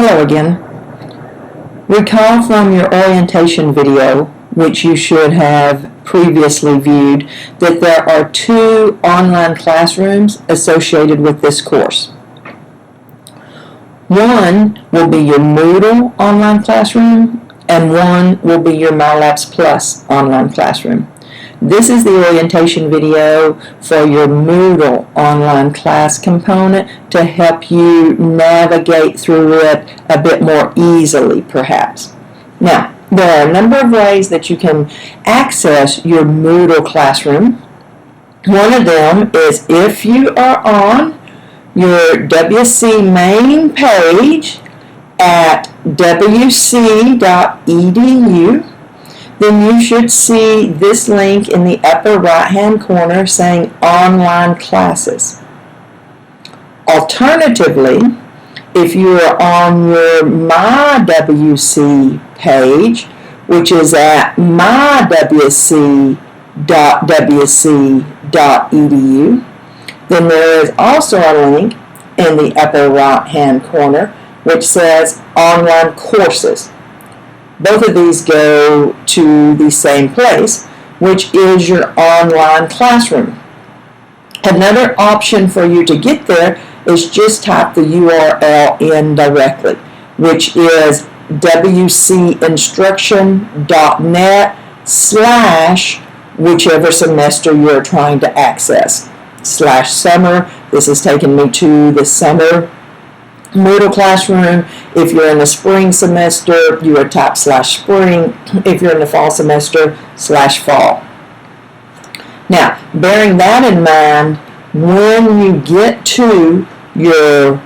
Hello again. Recall from your orientation video, which you should have previously viewed, that there are 2 online classrooms associated with this course. One will be your Moodle online classroom, and one will be your MyLabs Plus online classroom. This is the orientation video for your Moodle online class component to help you navigate through it a bit more easily, perhaps. Now, there are a number of ways that you can access your Moodle classroom. One of them is if you are on your WC main page at wc.edu, then you should see this link in the upper right-hand corner saying Online Classes. Alternatively, if you are on your My WC page, which is at mywc.wc.edu, then there is also a link in the upper right-hand corner which says Online Courses. Both of these go to the same place, which is your online classroom. Another option for you to get there is just type the URL in directly, which is wcinstruction.net/whichever semester you're trying to access. /summer. This has taken me to the summer Moodle classroom. If you're in the spring semester, you would type /spring. If you're in the fall semester, /fall. Now, bearing that in mind, when you get to your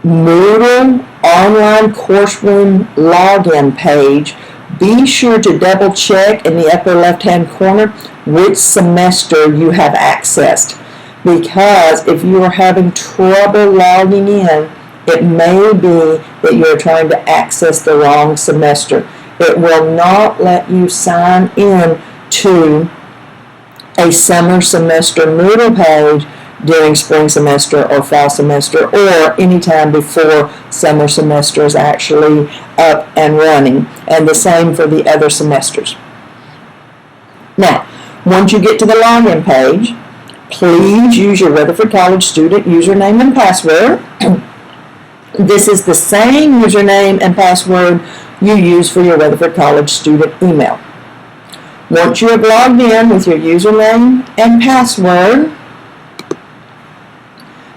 Moodle online course room login page, be sure to double check in the upper left-hand corner which semester you have accessed. Because if you are having trouble logging in, it may be that you're trying to access the wrong semester. It will not let you sign in to a summer semester Moodle page during spring semester or fall semester, or anytime before summer semester is actually up and running. And the same for the other semesters. Now, once you get to the login page, please use your Weatherford College student username and password. This is the same username and password you use for your Weatherford College student email. Once you have logged in with your username and password,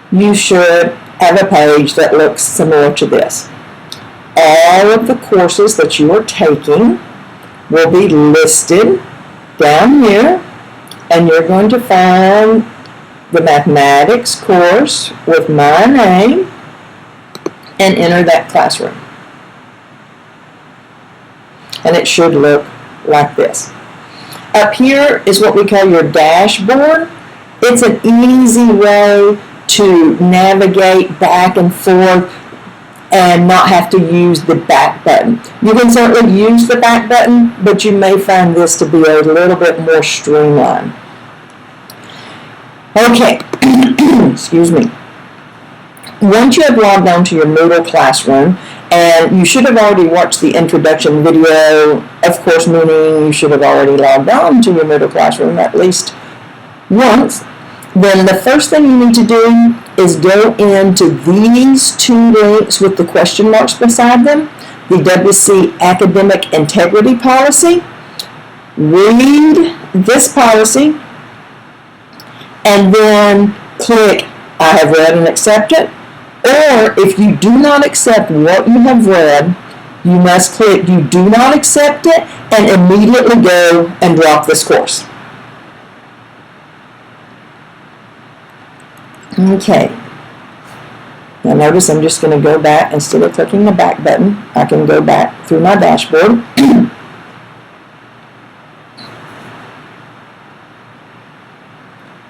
you should have a page that looks similar to this. All of the courses that you are taking will be listed down here, and you're going to find the mathematics course with my name and enter that classroom. And it should look like this. Up here is what we call your dashboard. It's an easy way to navigate back and forth and not have to use the back button. You can certainly use the back button, but you may find this to be a little bit more streamlined. Okay, excuse me. Once you have logged on to your Moodle classroom, and you should have already watched the introduction video, of course, meaning you should have already logged on to your Moodle classroom at least once, then the first thing you need to do is go into these 2 links with the question marks beside them, the WC Academic Integrity Policy. Read this policy, and then click I have read and accept it. Or if you do not accept what you have read, you must click you do not accept it and immediately go and drop this course. Okay. Now notice I'm just going to go back. Instead of clicking the back button, I can go back through my dashboard.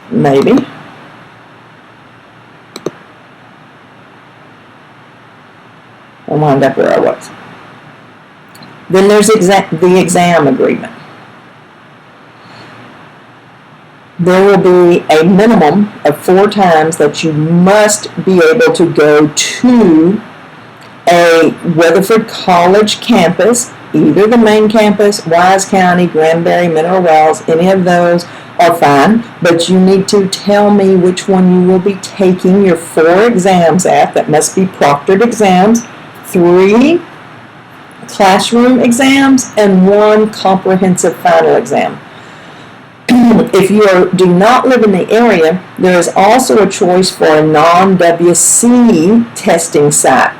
Maybe. I'll wind up where I was. Then there's the exam agreement. There will be a minimum of 4 times that you must be able to go to a Weatherford College campus, either the main campus, Wise County, Granbury, Mineral Wells, any of those are fine, but you need to tell me which one you will be taking your 4 exams at. That must be proctored exams, 3 classroom exams, and 1 comprehensive final exam. If you do not live in the area, there is also a choice for a non-WC testing site.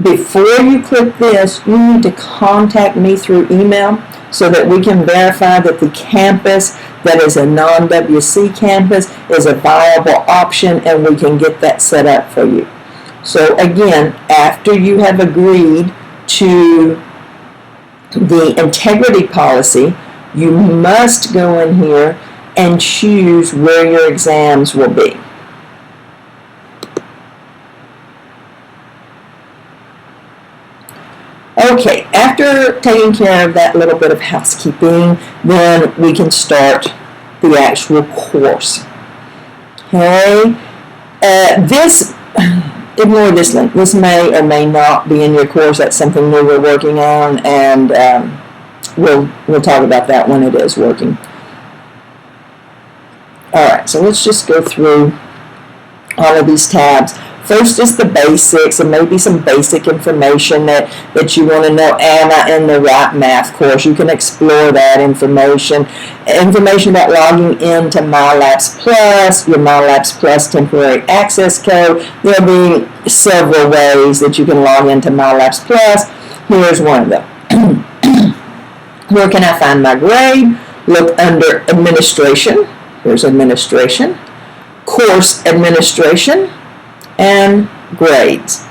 Before you click this, you need to contact me through email so that we can verify that the campus that is a non-WC campus is a viable option, and we can get that set up for you. So again, after you have agreed to the integrity policy, you must go in here and choose where your exams will be. Okay, after taking care of that little bit of housekeeping, then we can start the actual course. Okay, ignore this link. This may or may not be in your course. That's something new we're working on, and we'll talk about that when it is working. Alright, so let's just go through all of these tabs. First is the basics, and maybe some basic information that you want to know. Am I in the right math course? You can explore that information. Information about logging into MyLabs Plus, your MyLabs Plus temporary access code. There'll be several ways that you can log into MyLabs Plus. Here's one of them. Where can I find my grade? Look under Administration. Here's Administration. Course Administration. And grades.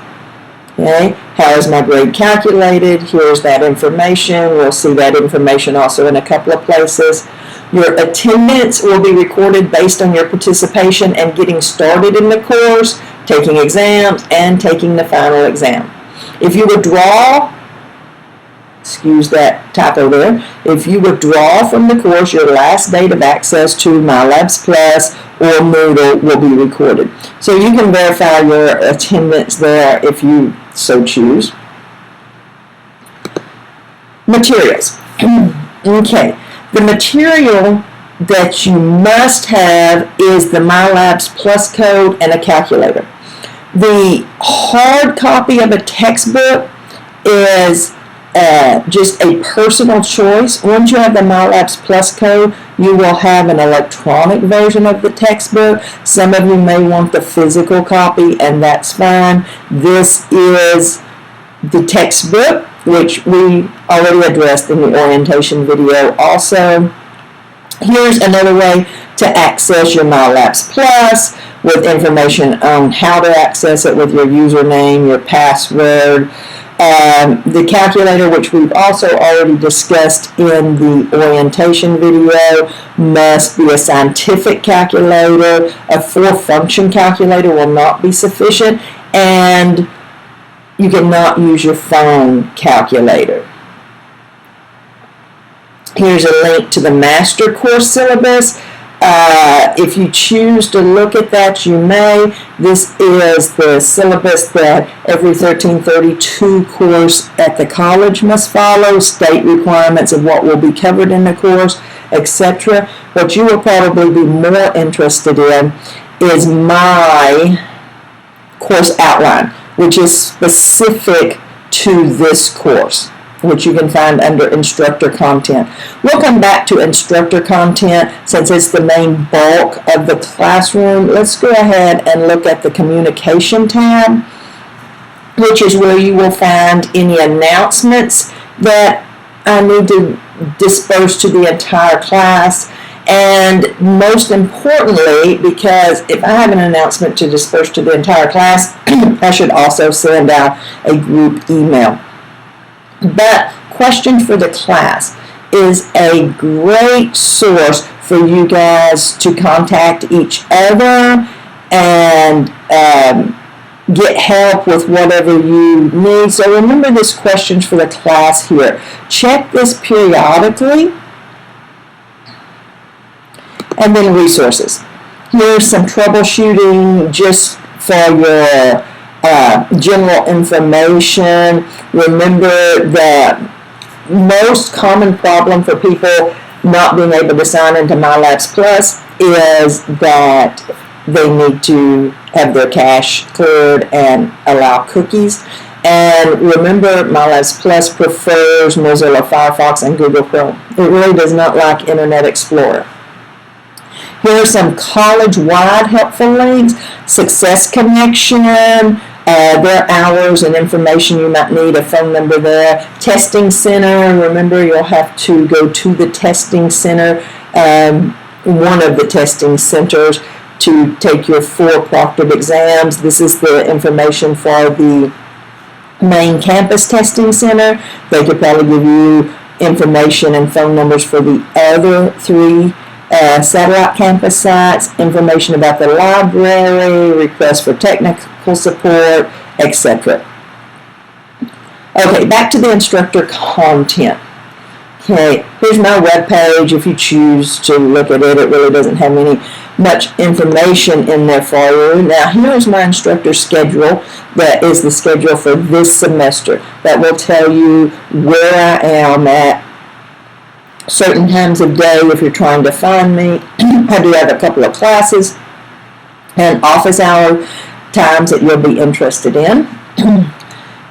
Okay, how is my grade calculated? Here's that information. We'll see that information also in a couple of places. Your attendance will be recorded based on your participation and getting started in the course, taking exams, and taking the final exam. If you withdraw, excuse that typo there, if you withdraw from the course, your last date of access to MyLabs Plus or Moodle will be recorded. So you can verify your attendance there if you so choose. Materials. Okay, the material that you must have is the MyLabs Plus code and a calculator. The hard copy of a textbook is just a personal choice. Once you have the MyLabs Plus code, you will have an electronic version of the textbook. Some of you may want the physical copy, and that's fine. This is the textbook, which we already addressed in the orientation video also. Here's another way to access your MyLabs Plus with information on how to access it with your username, your password. The calculator, which we've also already discussed in the orientation video, must be a scientific calculator. A 4-function calculator will not be sufficient, and you cannot use your phone calculator. Here's a link to the master course syllabus. If you choose to look at that, you may. This is the syllabus that every 1332 course at the college must follow, state requirements of what will be covered in the course, etc. What you will probably be more interested in is my course outline, which is specific to this course, which you can find under Instructor Content. We'll come back to Instructor Content since it's the main bulk of the classroom. Let's go ahead and look at the Communication tab, which is where you will find any announcements that I need to disperse to the entire class. And most importantly, because if I have an announcement to disperse to the entire class, I should also send out a group email. But Questions for the Class is a great source for you guys to contact each other and get help with whatever you need. So remember this Questions for the Class here. Check this periodically. And then resources. Here's some troubleshooting just for your general information. Remember, the most common problem for people not being able to sign into MyLabs Plus is that they need to have their cache cleared and allow cookies. And remember, MyLabs Plus prefers Mozilla Firefox and Google Chrome. It really does not like Internet Explorer. Here are some college-wide helpful links. Success Connection, their hours and information you might need, a phone number there. Testing Center, remember you'll have to go to the testing center, one of the testing centers, to take your 4 proctored exams. This is the information for the main campus testing center. They could probably give you information and phone numbers for the other 3 satellite campus sites, information about the library, requests for technical support, etc. Okay, back to the instructor content. Okay, here's my web page. If you choose to look at it, it really doesn't have much information in there for you. Now, here's my instructor schedule. That is the schedule for this semester. That will tell you where I am at certain times of day if you're trying to find me. I do have a couple of classes and office hour times that you'll be interested in.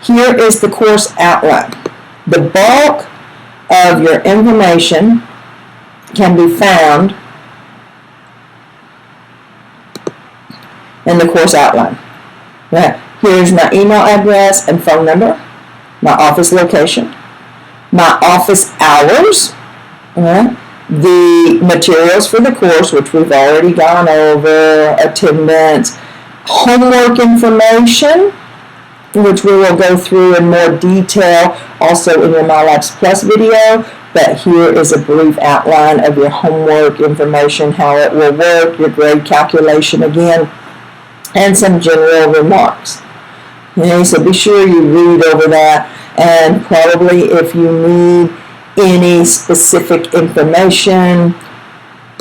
Here is the course outline. The bulk of your information can be found in the course outline. Now, here's my email address and phone number, my office location, my office hours, the materials for the course, which we've already gone over, attendance, homework information, which we will go through in more detail also in your MyLabs Plus video, but here is a brief outline of your homework information, how it will work, your grade calculation again, and some general remarks. Okay, so be sure you read over that, and probably if you need any specific information,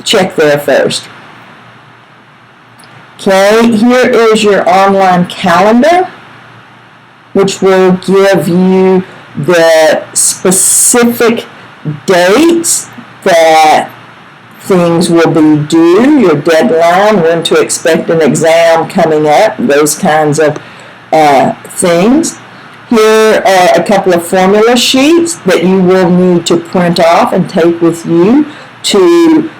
check there first. Okay, here is your online calendar, which will give you the specific dates that things will be due, your deadline, when to expect an exam coming up, those kinds of things. Here are a couple of formula sheets that you will need to print off and take with you to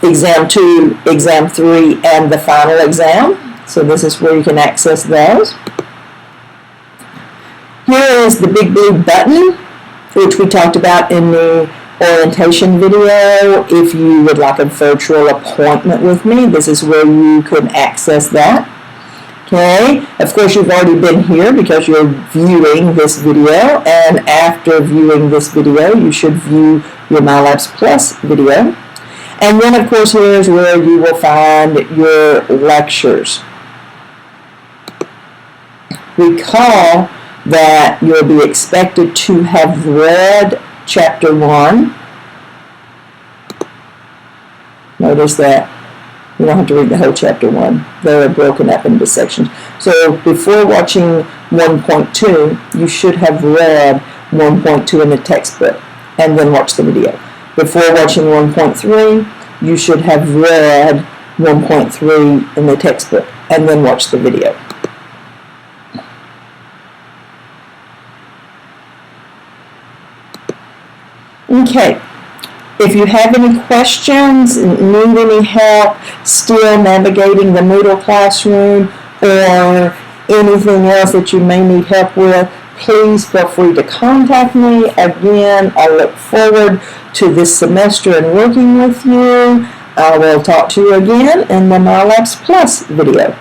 exam 2, exam 3, and the final exam. So this is where you can access those. Here is the big blue button, which we talked about in the orientation video. If you would like a virtual appointment with me, this is where you can access that. Okay, of course you've already been here because you're viewing this video, and after viewing this video you should view your MyLabs Plus video. And then of course here's where you will find your lectures. Recall that you'll be expected to have read Chapter 1. Notice that you don't have to read the whole Chapter 1. They're broken up into sections. So before watching 1.2, you should have read 1.2 in the textbook and then watch the video. Before watching 1.3, you should have read 1.3 in the textbook and then watch the video. Okay, if you have any questions, need any help still navigating the Moodle classroom, or anything else that you may need help with, please feel free to contact me. Again, I look forward to this semester and working with you. I will talk to you again in the MyLabs Plus video.